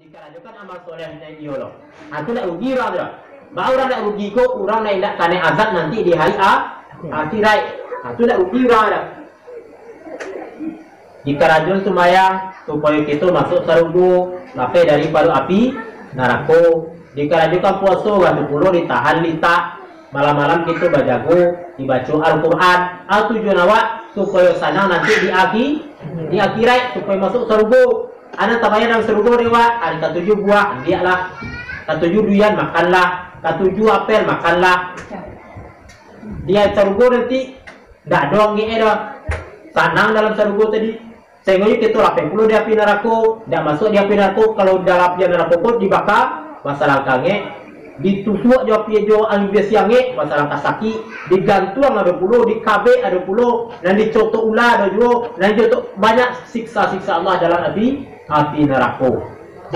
Dikarajukan amal soleh yang iyo loh. Itu nak rugi orang tu. Bahawa orang nak rugi kok orang nak indak kena azab nanti di hari akhirat. Itu nak rugi orang dah. Jika rajin sembahyang supaya kita masuk surga, sampai daripada api neraka. Jika rajukan puasa waktu puluh ditahan litak, malam-malam kita berjago, dibaca Al-Quran. Tujuan awak supaya senang nanti di akhirat supaya masuk surga. Anak tabayang dalam surga dewa. Ada ketujuh buah, ambillah. Ketujuh durian makanlah. Ketujuh apel makanlah. Dia surga nanti tak doang dia dah. Senang dalam surga tadi. Sehingga kita 80 di api neraka, tak masuk di api neraka. Kalau dalam api neraka pun dibakar, masalah kange, ditusuk jo api jo angin biasiange, masalah kasaki, digantung ada puluh, dikabe ada puluh, dan dicotok ular ada juga, dan dicotok banyak siksa-siksa Allah dalam api neraka.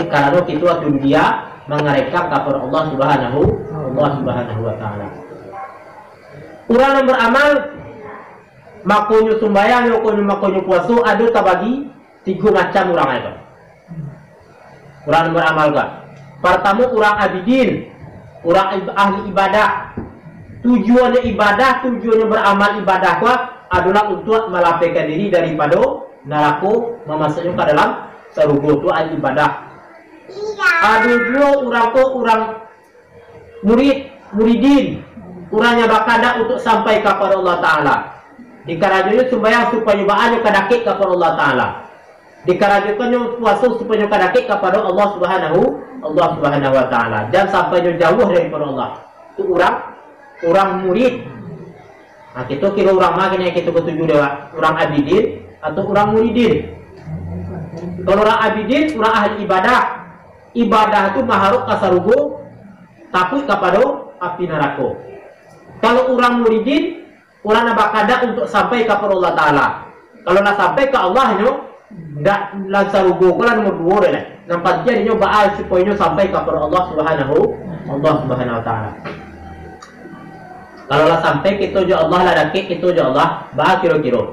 Karena kita waktu dia mengerekam kepada Allah Subhanahu wa Ta'ala. Orang yang beramal makonyo sembahyang, makonyo puasa ada terbagi 3 macam orang itu. Orang yang beramal kan. Pertama orang abidin, orang ahli ibadah. Tujuannya ibadah, tujuannya beramal ibadah adalah untuk melapihkan diri daripada neraka, memasuknya ke dalam surga. Itu ahli ibadah. Ada juga orang muridin, orangnya bakada untuk sampai kepada Allah Ta'ala. Dikarajukannya sembahyang supaya bahannya kadakik kepada Allah Ta'ala. Dikarajukannya puasa supaya kadakik kepada Allah Subhanahu wa Ta'ala. Jangan sampai jauh daripada Allah. Itu orang murid. Nah, kita kira orang makin yang kita ketujuh dewa. Orang abidin atau orang muridin. Kalau orang abidin, orang ahli ibadah. Ibadah itu maharuk kasarugo, takut kepada api neraka. Kalau orang muridin, orang nak bakada untuk sampai kepada Allah Ta'ala. Kalau nak sampai ke Allah ndak lansarugo kalau nomor 2 dah. Nampak dia dia baal supaya sampai kepada Allah Subhanahu wa Ta'ala. Kalau lah sampai kita jo Allah lah dakik kita jo Allah baal kira-kira.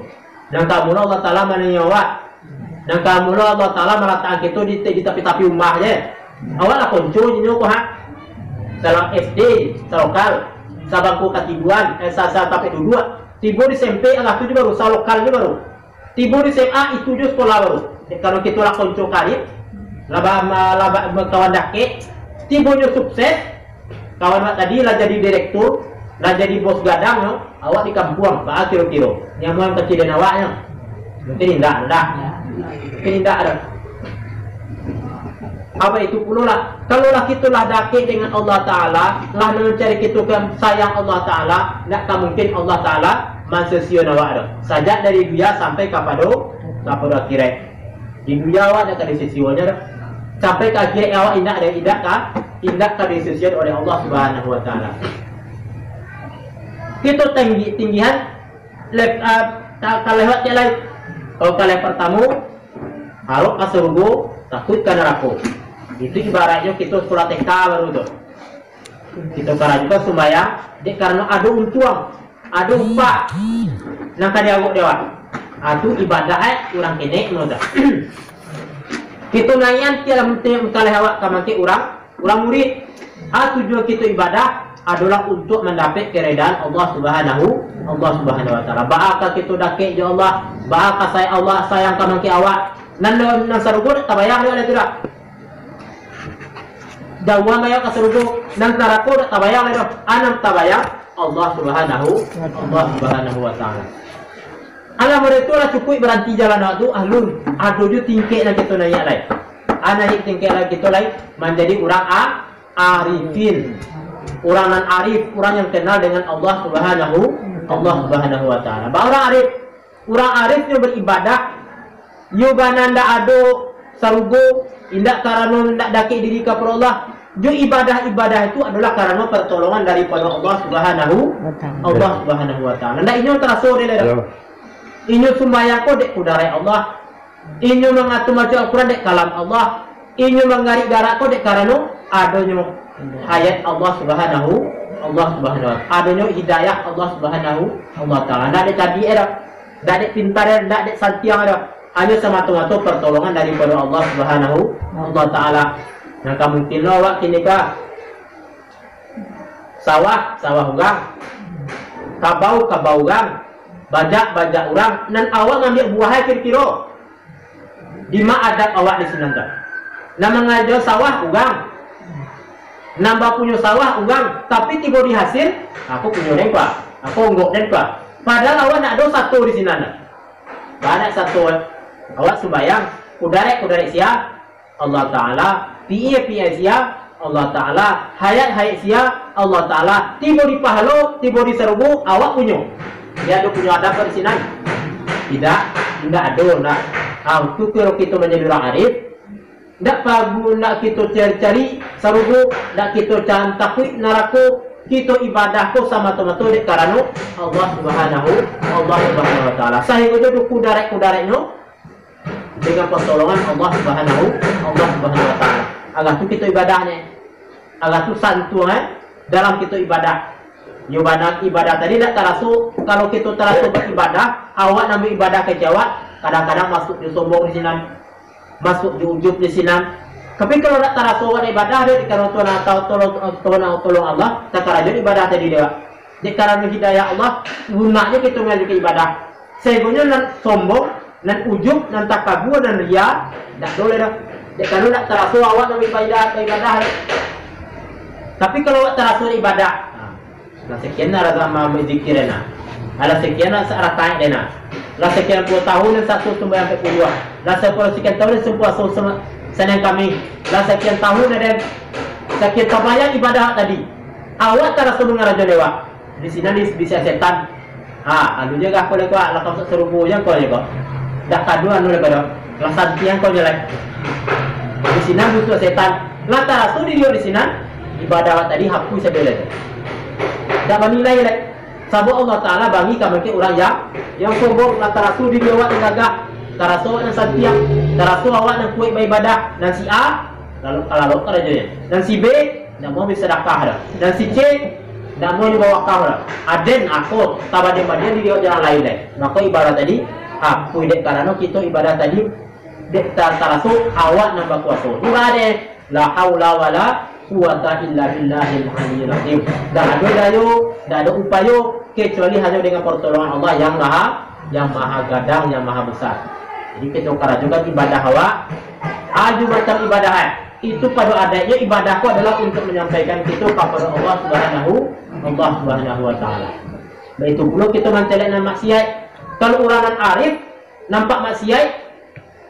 Dan kamu Allah Ta'ala mana nyawa. Dan kamu Allah Ta'ala meletakkan kita di tepi-tepi rumah je. Awak lah konco je kau dalam SD lokal. Sabangku ketibuan, sasa tapi dua. Tiba di SMP alah tu juga baru, lokal juga baru. Tiba di SMA itu juga sekolah baru. Kalau kita lah konco karib, laba kawan dakik, tiba sukses. Kawan tadi lah jadi direktur, lah jadi bos gadang, awak di kampung, bah kira-kira. Nyamuan kecil dan awaknya, mungkin tidak ada. Apa itu pula lah. Kalau lah kita lah dakik dengan Allah Ta'ala, lah mencari kita sayang Allah Ta'ala, tak mungkin Allah Ta'ala manusia awak dah. Sajak dari dunia sampai kepada akhirat. Di dunia awak nak ada sesiwanya dah. Sampai ke akhirat awak indak ke disesian oleh Allah Subhanahu wa Ta'ala. Kita tinggihan kalau lewat yang lain. Kalau kalian pertama harus ke surga, takut ke neraka. Itu ibaratnya kita sekolah TK baru tu. Kita karena juga sembahyang, karena ada untuang, ada upah. Nang kadi awak dewa. Itu ibadah orang kene moda. Kita nayan tiap kali awak kamake orang murid. Tujuan kita ibadah adalah untuk mendapat keredaan Allah Subhanahu wa Ta'ala. Bahaka kita dakik ya Allah, bahaka Allah sayang kamake awak. Nang sarugod tabayang ada tidak? Jauh bayang ke surga dan neraka tabayang itu anam tabayang Allah Subhanahu wa Ta'ala. Alam mereka lah cukup berhenti jalan waktu ahlun aduh tingkek lagi kita naik lagi. Anak tingkek lagi kita lagi menjadi orang arifin. Orang nan arif, orang yang kenal dengan Allah Subhanahu wa Ta'ala. Orang arifnya beribadah. Yubananda ado sarugo indak karena indak dakik diri kepada Allah. Jo ibadah itu adalah karena pertolongan daripada Allah Subhanahu wa Ta'ala. Ndak inyo terasa dia. Inyo sembahyang ko dek kudarai Allah. Inyo mengatur maca Al-Quran dek kalam Allah. Inyo mengarik garak ko dek karena adanya ayat Allah Subhanahu wa Ta'ala. Adanya hidayah Allah Subhanahu wa Ta'ala. Ndak ada tadi ada. Ndak ada pintar, ndak ada santiang ada. hanya semata-mata pertolongan daripada Allah Subhanahu wa taala. Nah, mungkin awak kini ka sawah orang, kabau orang, bajak orang, dan awak ngambil buahnya kira-kira di mana adat awak di sini kan. Nah, mengajar sawah orang, nambah punya sawah orang, tapi tiba di hasil aku punya dengpa, aku enggak dengpa. Padahal awak nak ada satu di sini kan. Banyak satu awak sembayang, kudarek sia Allah Taala, piye sia Allah Ta'ala, hayat sia Allah Ta'ala, tiba di pahala, tiba di serbu, awak punya. Dia ada punya adab di sini? Tidak ada. Nah, itu kalau kita menjadi orang arif, tidak pagu, nak kita cari serbu, nak kita can takwid naraku, kita ibadah ko sama teman-teman di karena Allah Subhanahu wa Ta'ala. Sehingga itu kudarek-kudareknya dengan pertolongan Allah Subhanahu wa Ta'ala. Agar tu kita ibadahnya, agar tu santuan dalam kita ibadah. Ibadah tadi tak terasu. Kalau kita terasu beribadah, awak nambah ibadah kejawat, kadang-kadang masuk di sombong di sini, masuk di ujub di sini. Tapi kalau tak terasu awak ibadah, dia kalau Tuhan atau tolong Allah, tak kerja ibadah tadi dia. Di karena hidayah Allah, gunanya kita mengajukan ibadah. Sebenarnya nan sombong, nan ujub, nan takabur, nan ria, tak boleh dah. Kalau nak terasu awak nak ibadah. Tapi kalau awak terasu ibadah, lah sekian ada sama zikir na, ada sekian ada taat na, lah sekian puluh tahun dan satu sembahyang kedua, lah sekian tahun semua senang kami, lah sekian tahun dan sekian sembahyang ibadah tadi. Awak terasu mengaraja dewa, di sini bisa setan. Anu juga kau lekwa, lah kau serubu yang kau lekwa, dah kadu anu lekwa, lah santiang kau jelek. Di sini butuh setan. Lantaran tu dia di sini ibadah tadi hapus sebelah. Tak menilai lagi. Sebab Allah Taala bagi kami orang yang sombong. Lantaran tu dia awak gagah. Taraso yang santiang. Taraso awak yang kuat beribadah. Dan si A lalu kalau kerja. Dan si B nak mau bersedekah dah. Dan si C nak mau dibawa kau dah. Aden aku tabaden dia jalan lain lagi. Maka ibadah tadi hapus dek karena kita ibadah tadi dek tarasu awak nambah kuasa. Ibadah la haula wala quwata illa billahil aliyyil azim. Dah ada dayo, dah ada upaya kecuali hanya dengan pertolongan Allah yang maha gadang, yang maha besar. Jadi kita kara juga ibadah awak. Ada macam ibadah itu pada adanya ibadahku adalah untuk menyampaikan kita kepada Allah Subhanahu wa Ta'ala. Baik itu pula kita mencelak dan maksiat. Kalau orang arif nampak maksiat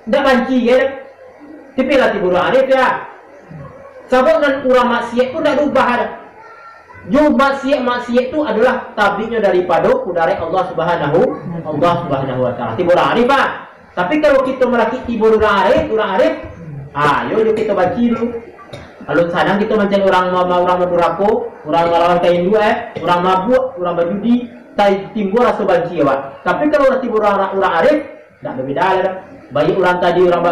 tidak banci ya, tapi lah tiba arif ya. Sebab dan urang maksiat pun tidak ubah ada. Jo maksiat itu adalah tabiknya daripada kudarat Allah Subhanahu wa Ta'ala. Tiba arif ah. Tapi kalau kita melaki tiba urang arif, yo kita banci dulu. Kalau sadang kita mencari orang madurako, orang ngelawan kain dua, orang mabuk, orang berjudi, timbul rasa banci ya, Pak. Tapi kalau tiba orang arif, tidak berbeda lah. Bayi ulang tadi orang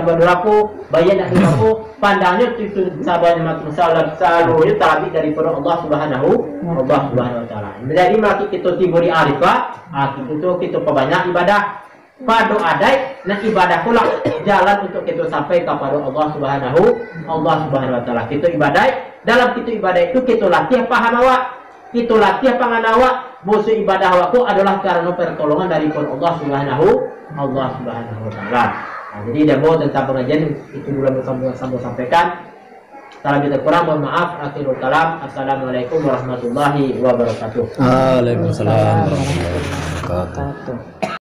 berduraku, bayi nak duraku, pandangnya itu sahabatnya makin selalu tabik daripada Allah Subhanahu wa Ta'ala. Jadi maka kita tiba di arifah, kita perbanyak ibadah pada adat dan ibadah pula jalan untuk kita sampai kepada Allah Subhanahu wa Ta'ala. Kita ibadah, dalam kita ibadah itu kita latih paham awak, kita latih pangan awak, bahwa ibadah awakku adalah karena pertolongan daripada Allah Subhanahu wa Ta'ala. Nah, jadi demo tentang pengajian itu belum sambung sampaikan. Salam kita kurang, mohon maaf. Akhirul kalam. Assalamualaikum warahmatullahi wabarakatuh. Waalaikumsalam warahmatullahi wabarakatuh.